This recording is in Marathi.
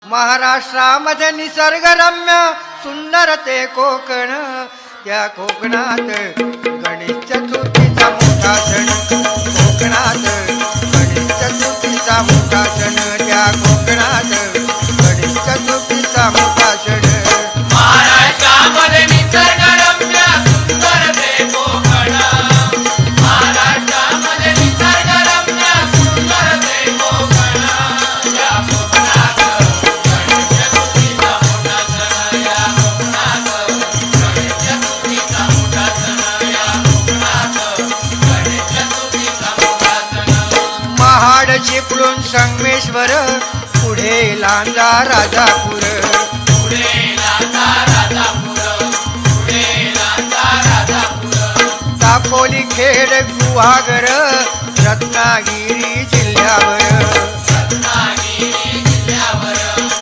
महाराष्ट्रामध्ये निसर्गरम्य सुंदर ते कोकण, त्या कोकणात गणेश चतुर्थीचा मोठा सण, कोकणात गणेश चतुर्थीचा मोठा सण, त्या कोकणात गणेश चतुर्थीचा मोठा सण. महाराष्ट्रामध्ये निसर्गरम्य सुंदर ते कोकण, महाराष्ट्रामध्ये निसर्गरम्य सुंदर ते कोकण, या कोकणात गणेश चतुर्थीचा मोठा सण, या कोकणात गणेश चतुर्थीचा मोठा सण, या कोकणात गणेश चतुर्थीचा मोठा सण. महाड चिपळूण संगमेश्वर, पुढे लांजा राजापूर, दापोली खेड गुहागर रत्नागिरी जिल्ह्यावर.